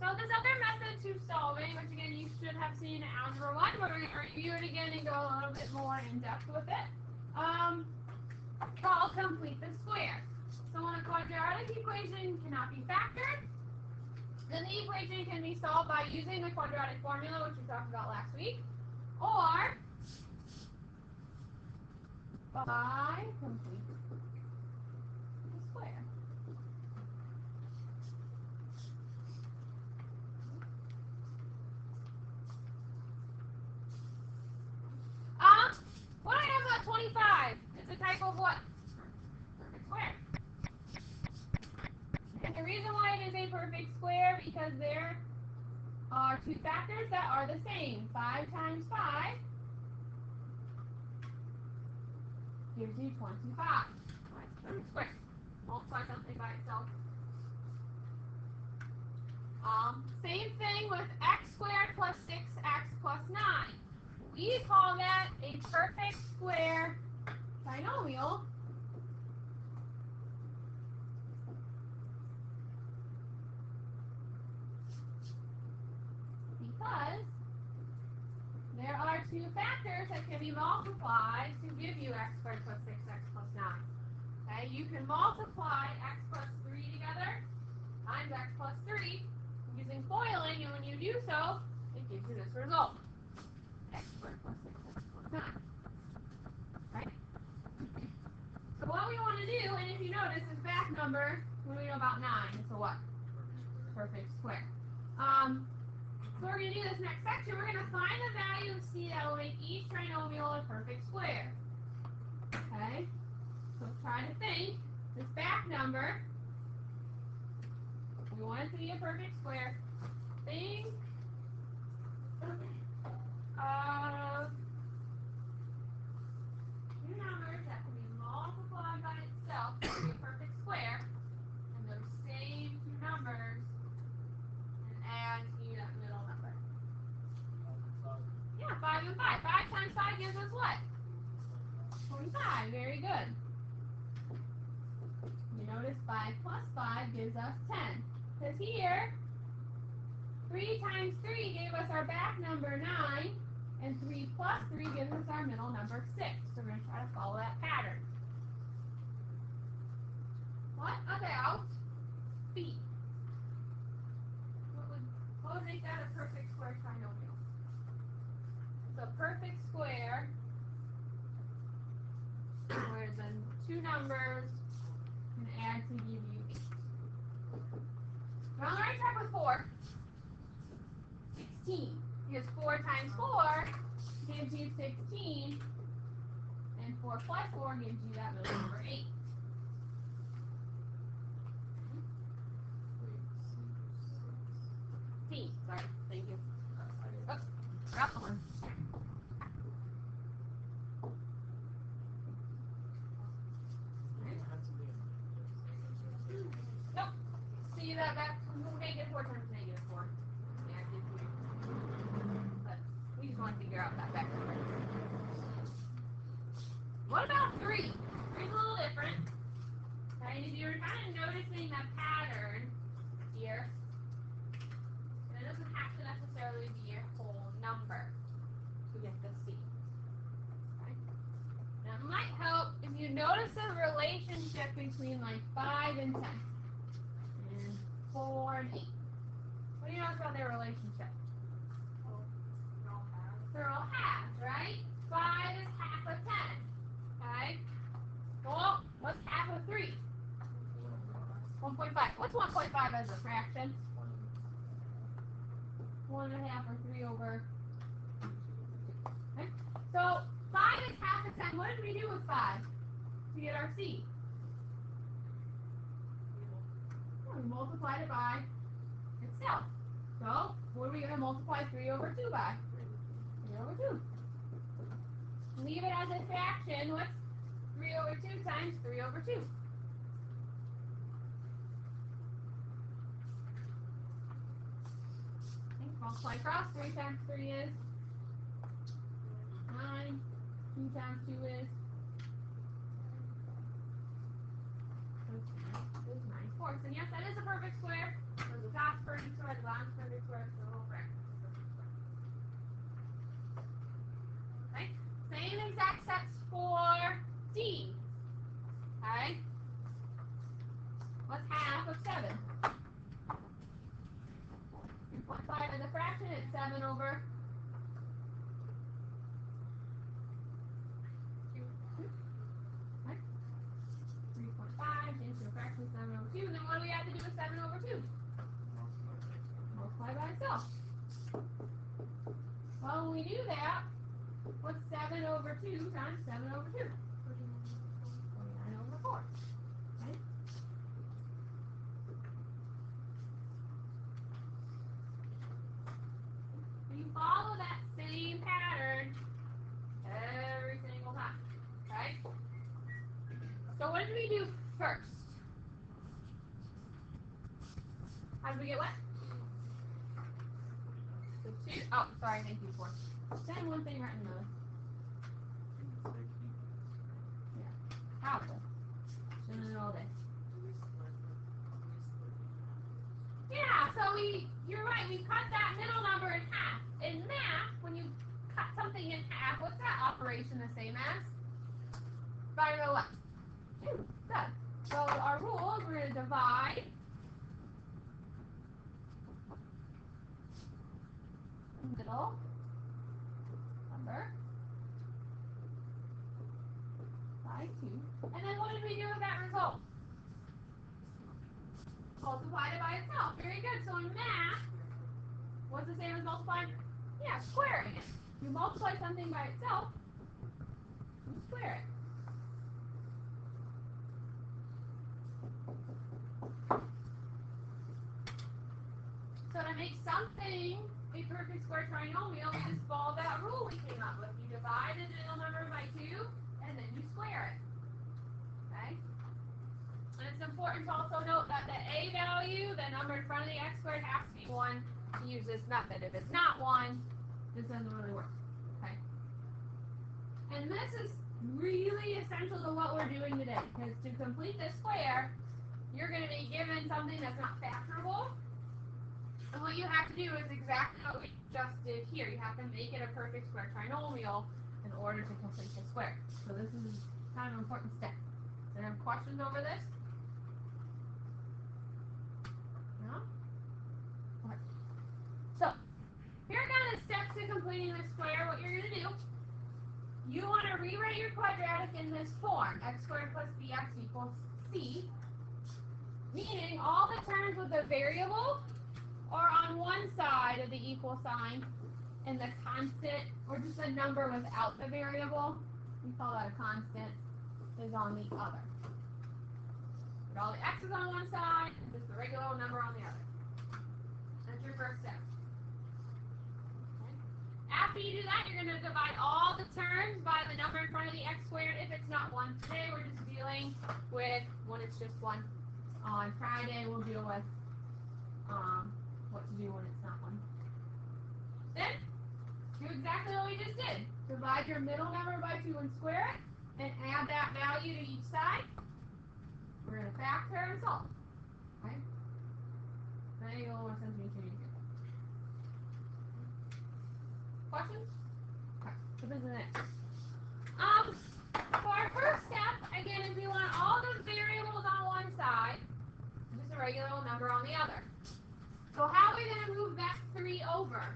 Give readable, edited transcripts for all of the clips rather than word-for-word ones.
So this other method to solving, which again you should have seen in Algebra 1, but we're going to review it again and go a little bit more in depth with it. Called complete the square. So when a quadratic equation cannot be factored, then the equation can be solved by using the quadratic formula, which we talked about last week, or by complete the square. What do I know about 25? It's a type of what? Perfect square. And the reason why it is a perfect square because there are two factors that are the same. 5 times 5 gives you 25. That's perfect square. Multiply something by itself. Same thing with x squared plus 6x plus 9. We call that a perfect square trinomial because there are two factors that can be multiplied to give you x squared plus 6x plus 9. Okay, you can multiply x plus 3 together times x plus 3 using FOILing, and when you do so, it gives you this result. X squared plus 6x plus 9. Right? So what we want to do, and if you notice, this back number, what do we know about 9? It's a what? Perfect square. So we're going to do this next section. We're going to find the value of c that will make each trinomial a perfect square. Okay? So try to think. This back number, we want it to be a perfect square. Think of two numbers that can be multiplied by itself to be a perfect square, and those same two numbers and add to that middle number. Yeah, 5 and 5. 5 times 5 gives us what? 25. Very good. You notice 5 plus 5 gives us 10. Because here, 3 times 3 gave us our back number 9, and 3 plus 3 gives us our middle number 6. So we're going to try to follow that pattern. What about b? What would make that a perfect square trinomial? It's a perfect square where the two numbers can add to give you 8. We're on the right track with 4. 16. Because 4 times 4 gives you 16, and 4 plus 4 gives you that middle number 8. Sorry, thank you. Oh, drop the one. Nope. See that negative 4 times negative 4. Yeah, it gives you. But we just want to figure out that back number. What about 3? 3 is a little different. Okay, if you're kind of noticing that pattern here, and it doesn't have to necessarily be a whole number to get the C. Okay? Now it might help if you notice the relationship between like 5 and 10 and 4 and 8. What do you notice about their relationship? They're all halves, right? 5 is half of 10. Okay? Well, what's half of 3? 1.5. What's 1.5 as a fraction? 1.5 or 3 over. Okay? So 5 is half of 10. What did we do with 5 to get our C? Well, we multiplied it by itself. So what are we going to multiply 3 over 2 by? 3 over 2. Leave it as a fraction. What's 3 over 2 times 3 over 2? Multiply across. 3 times 3 is 9. 2 times 2 is 9 fourths. And yes, that is a perfect square. So the top's perfect square, the bottom's 7 over 2. Right? 3.5 into a fraction of 7 over 2. And then what do we have to do with 7 over 2? Multiply by itself. Well, when we do that, what's 7 over 2 times 7 over 2? 49 over 4. Right? You follow that same pattern every single time. Right? So what did we do first? How did we get what? So 2. Oh, sorry, thank you for saying one thing right in the. Yeah. Probably. Shouldn't have all day. Yeah, so you're right, we cut that middle number in half. In math, when you cut something in half, what's that operation the same as? Divided by what? 2. Good. So our rule is we're going to divide middle number by 2. And then what did we do with that result? Multiply it by itself. Very good. So in math, what's the same as multiplying? Yeah, squaring it. You multiply something by itself, you square it. So to make something a perfect square trinomial, we just follow that rule we came up with. You divide the middle number by 2, and then you square it. Okay? And it's important to also note that the a value, the number in front of the x squared, has to be 1 to use this method. If it's not 1, this doesn't really work. Okay? And this is really essential to what we're doing today, because to complete this square, you're going to be given something that's not factorable. And what you have to do is exactly what we just did here. You have to make it a perfect square trinomial in order to complete the square. So this is kind of an important step. Do you have questions over this? No? Okay. So, here are kind of steps to completing the square. What you're going to do, you want to rewrite your quadratic in this form. X squared plus bx equals c. Meaning all the terms with the variable are on one side of the equal sign, and the constant, or just a number without the variable, we call that a constant, is on the other. Put all the x's on one side, and just the regular number on the other. That's your first step. Okay. After you do that, you're going to divide all the terms by the number in front of the x squared if it's not 1. Today we're just dealing with when it's just 1. On Friday we'll deal with what to do when it's not 1. Then, do exactly what we just did. Divide your middle number by 2 and square it, and add that value to each side. We're going to factor and solve. Okay? Then you go more sense when you change it. Questions? Okay, so this is it. For our first step, again, is we want all the variables on one side, just a regular number on the other. So how are we going to move that 3 over?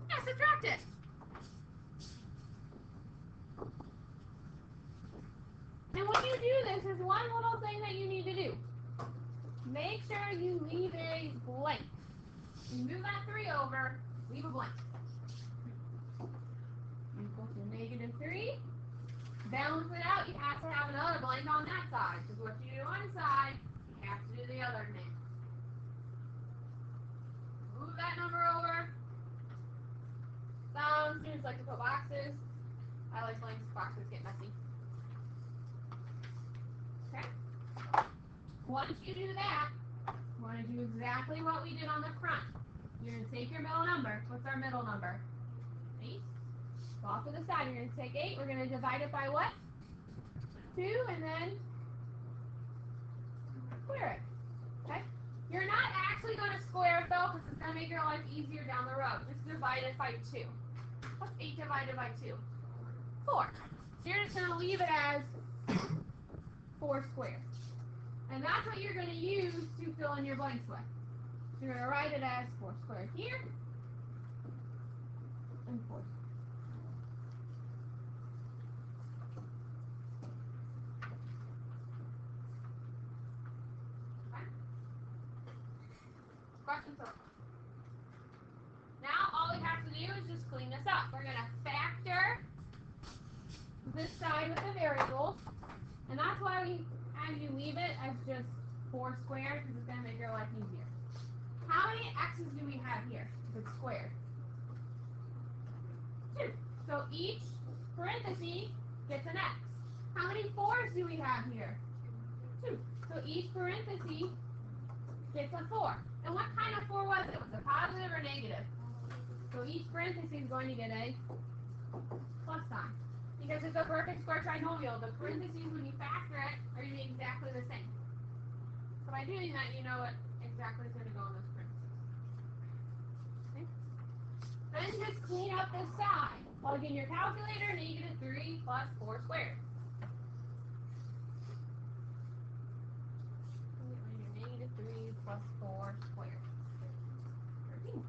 Yeah, subtract it. And when you do this, there's one little thing that you need to do. Make sure you leave a blank. You move that 3 over, leave a blank. Equal to negative 3. Balance it out, you have to have another blank on that side. Because what you do on one side, you have to do the other thing. Move that number over. Some students like to put boxes. I like blanks, boxes get messy. Okay? Once you do that, you want to do exactly what we did on the front. You're going to take your middle number. What's our middle number? 8. Go off to the side. You're going to take 8. We're going to divide it by what? 2, and then square it. Okay? You're not actually going to square it, though, because it's going to make your life easier down the road. Just divide it by 2. What's 8 divided by 2? 4. So you're just going to leave it as 4 squared. And that's what you're going to use to fill in your blanks with. So you're going to write it as 4 squared here and 4 squared. Okay? Questions so far? Now all we have to do is just clean this up. We're going to factor this side with the variables, and that's why we have you leave it as just 4 squared, because it's going to make your life easier. How many x's do we have here if it's squared? 2. So each parenthesis gets an x. How many 4's do we have here? 2. So each parenthesis gets a 4. And what kind of 4 was it? Was it positive or negative? So each parenthesis is going to get a plus sign. Because it's a perfect square trinomial, the parentheses, when you factor it, are going to be exactly the same. So by doing that, you know what exactly is going to go in those parentheses. Okay? Then just clean up this side. Plug in your calculator, -3 plus 4 squared. -3 plus 4 squared. 13.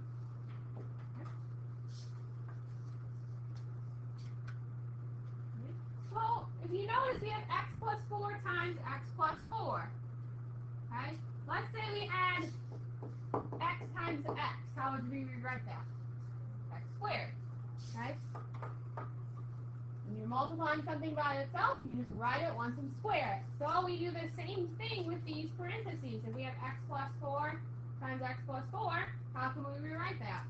Well, if you notice, we have x plus 4 times x plus 4. Okay? Let's say we had x times x. How would we rewrite that? X squared. Okay? When you're multiplying something by itself, you just write it once and square it. So we do the same thing with these parentheses. If we have x plus 4 times x plus 4, how can we rewrite that?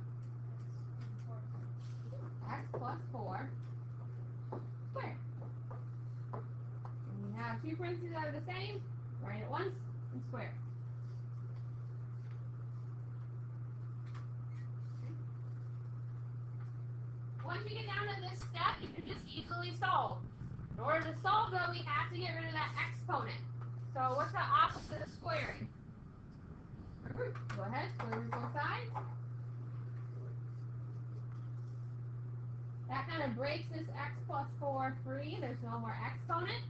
X plus 4 squared. When you have two parentheses that are the same, write it once and square it. Once we get down to this step, you can just easily solve. In order to solve, though, we have to get rid of that exponent. So what's the opposite of squaring? Go ahead, square root both sides. That kind of breaks this x plus 4 free. There's no more exponent.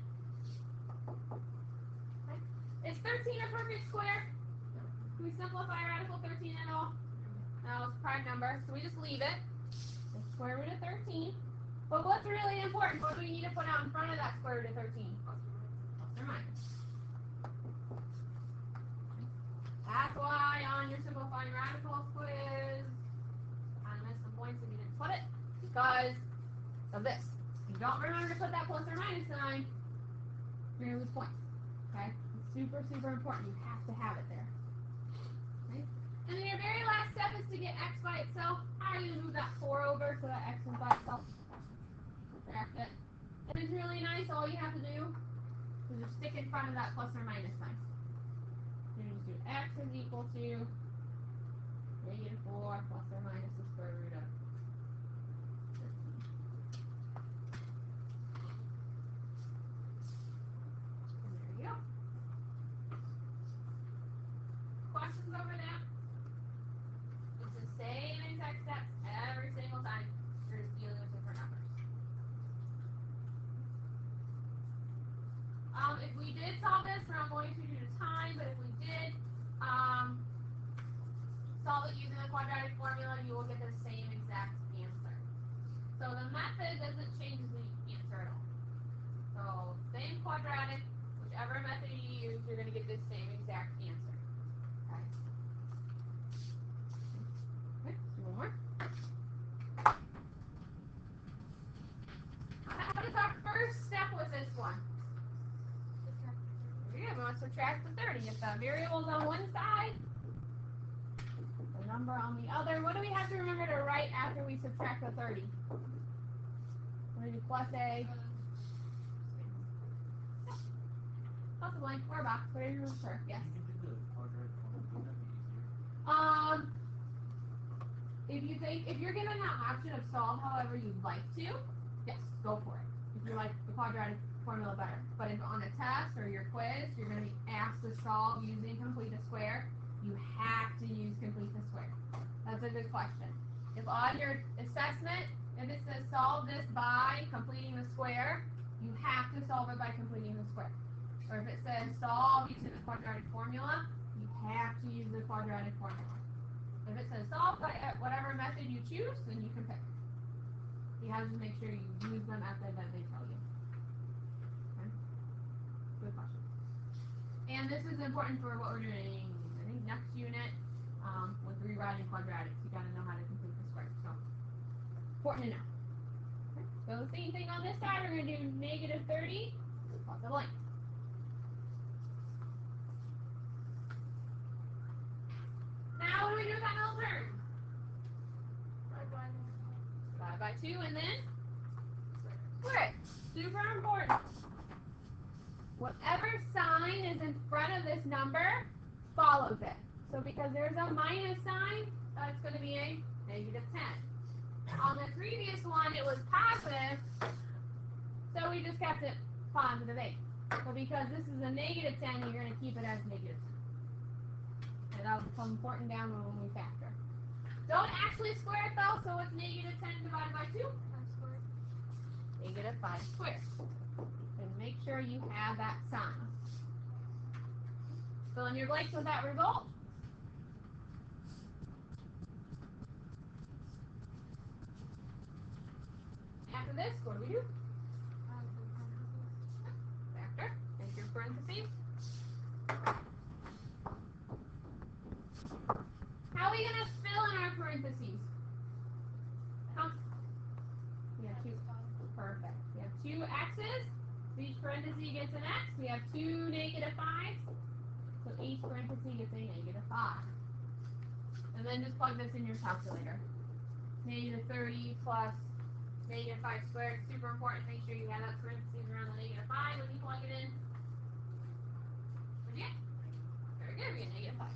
Okay. Is 13 a perfect square? Can we simplify radical 13 at all? No, it's a prime number, so we just leave it. The square root of 13. But what's really important? What do we need to put out in front of that square root of 13? Plus or minus. That's why on your simplifying radicals quiz, I missed some points if you didn't put it, because of this. If you don't remember to put that plus or minus sign, you're going to lose points. Okay? It's super, super important. You have to have it there. Okay? And then your very last step is to get x by itself. How are you going to move that 4 over so that x is by itself? Subtract it. And it's really nice. All you have to do is just stick in front of that plus or minus sign. You're going to do x is equal to -4 plus or minus the square root of 13. And there you go. Questions over that? It's the same exact steps every single time. You're just dealing with different numbers. If we did solve this, we're not going to due to time, but if we did solve it using the quadratic formula, you will get the same exact answer. So the method doesn't change the answer at all. So same quadratic, whichever method you use, you're going to get the same exact answer. Okay. Okay, one more. What is our first step with this one? Yeah, we want to subtract the 30. If the variable's on one side, the number on the other. What do we have to remember to write after we subtract the 30? We're going to do plus a. Plus a blank or a box, whatever you prefer. Yes. If you're given that option of solve however you'd like to, yes, go for it. If you like the quadratic formula better. But if on a test or your quiz, you're going to be asked to solve using complete the square, you have to use complete the square. That's a good question. If on your assessment, if it says solve this by completing the square, you have to solve it by completing the square. Or if it says solve using the quadratic formula, you have to use the quadratic formula. If it says solve by whatever method you choose, then you can pick. You have to make sure you use the method that they tell you. Okay? Good question. And this is important for what we're doing, I think, next unit with rewriting quadratics. You got to know how to complete the square. So, important to know. Okay? So, the same thing on this side. We're going to do negative 30 plus a blank. Now, what do we do with that middle term? Divide by 2 and then square it. Super important. Whatever sign is in front of this number follows it. So because there's a minus sign, that's going to be a negative 10. On the previous one, it was positive, so we just kept it positive 8. So because this is a negative 10, you're going to keep it as negative 10. And that'll become important down when we factor. Don't actually square it though, so it's negative 10 divided by 2? Negative 5 squared. And make sure you have that sign. Fill in your blanks with that result. After this, what do we do? Factor. Make your parentheses. How are we going to fill in our parentheses? We have 2. Perfect. We have 2 x's. So each parenthesis gets an x. We have 2 negative 5s. So each parenthesis gets a negative 5. And then just plug this in your calculator. Negative 30 plus negative 5 squared. Super important. Make sure you have that parentheses around the negative 5 when you plug it in. What'd you get? Very good. We get negative 5.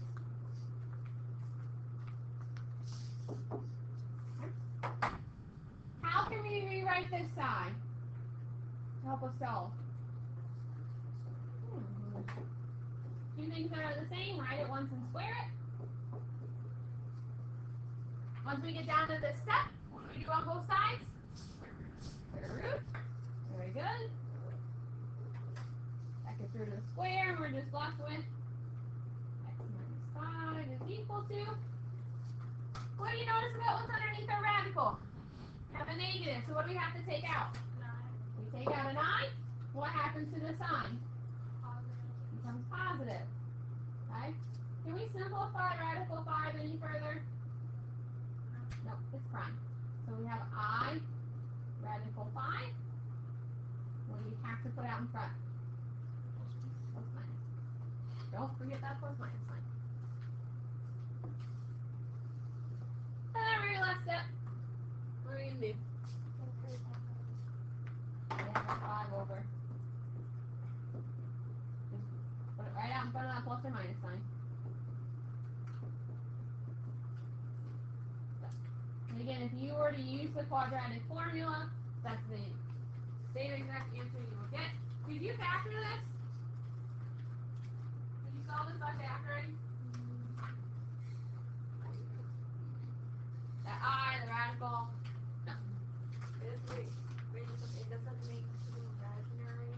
How can we rewrite this side to help us solve? Two things that are the same, write it once and square it. Once we get down to this step, what do we do on both sides? Square root. Very good. Back it through to the square, and we're just left with x minus 5 is equal to. What do you notice about what's underneath our radical? We have a negative, so what do we have to take out? 9. We take out a 9. What happens to the sign? It becomes positive. Okay? Can we simplify radical 5 any further? No, it's prime. So we have I radical 5. What do we have to put out in front? Plus minus. Don't forget that plus minus sign. Very last step. What are we going to do? Yeah, 5 over. Just put it right out in front of that plus or minus sign. And again, if you were to use the quadratic formula, that's the same exact answer you will get. Did you factor this? Did you solve this by factoring? That I, the radical. No. It doesn't make two imaginary.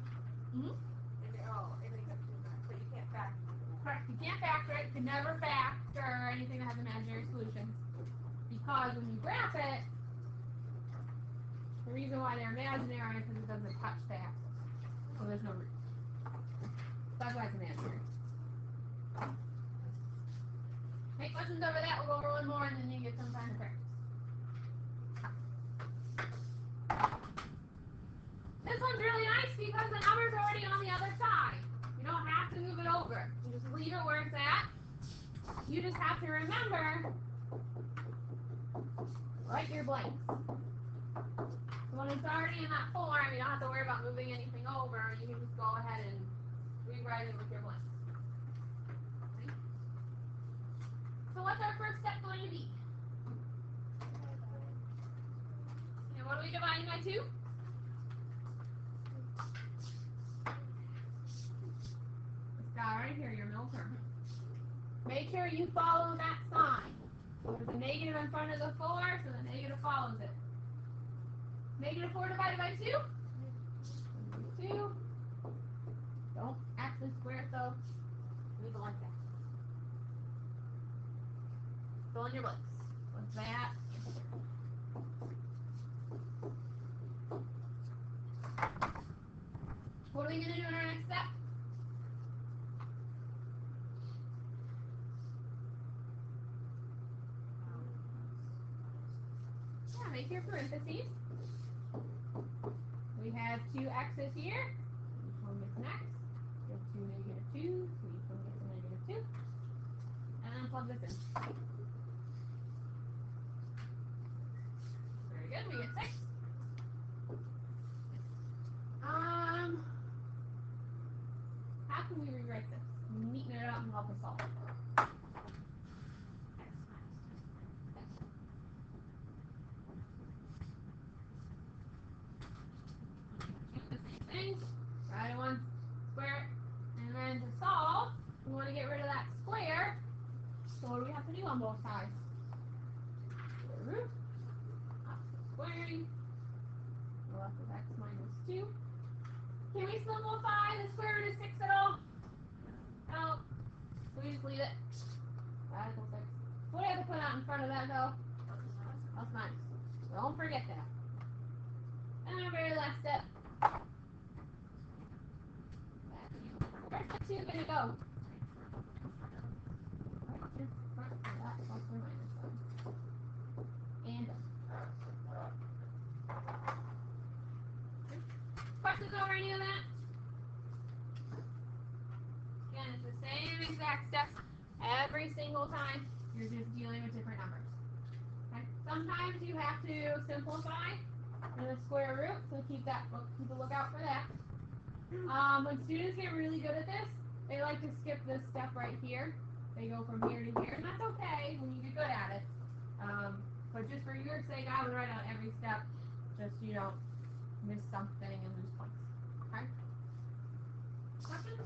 Mm-hmm. It makes up two imaginary. So you can't factor. Correct. You can't factor it. You can never factor anything that has imaginary solutions. Because when you graph it, the reason why they're imaginary is because it doesn't touch the axis. So there's no root. That's why it's imaginary. Any questions over that? We'll go over one more and then you get some time to practice. This one's really nice because the number's already on the other side. You don't have to move it over. You just leave it where it's at. You just have to remember, write your blanks. So when it's already in that form, you don't have to worry about moving anything over. You can just go ahead and rewrite it with your blanks. Okay? So what's our first step going to be? And what are we dividing by 2? This guy right here, your middle term. Make sure you follow that sign. There's a negative in front of the 4, so the negative follows it. Negative 4 divided by 2? 2. Don't actually square it though. Leave it like that. Fill in your blanks. What's that? What are we going to do in our next step? Yeah, make your parentheses. We have two x's here. Each one gets an x. We have two negative 2s, so each one gets a negative 2. And then plug this in. Very good, we get 6. How can we rewrite this? Neaten it up and help us solve. The same thing. Write it once, square it, and then to solve, we want to get rid of that square. So what do we have to do on both sides? Square root, opposite squaring, left of x minus 2. Can we simplify the square root of 6 at all? No. So we just leave it. Radical 6. What do I have to put out in front of that though? Plus minus. Don't forget that. And our very last step. Where's the 2 going to go? Right in front of that plus or minus sign. And done. Questions over any of that? Again, it's the same exact steps every single time. You're just dealing with different numbers. Okay? Sometimes you have to simplify in the square root, so keep a lookout for that. When students get really good at this, they like to skip this step right here. They go from here to here, and that's okay when you get good at it. But just for your sake, I would write out every step, just so you don't miss something and lose points. Okay? Questions?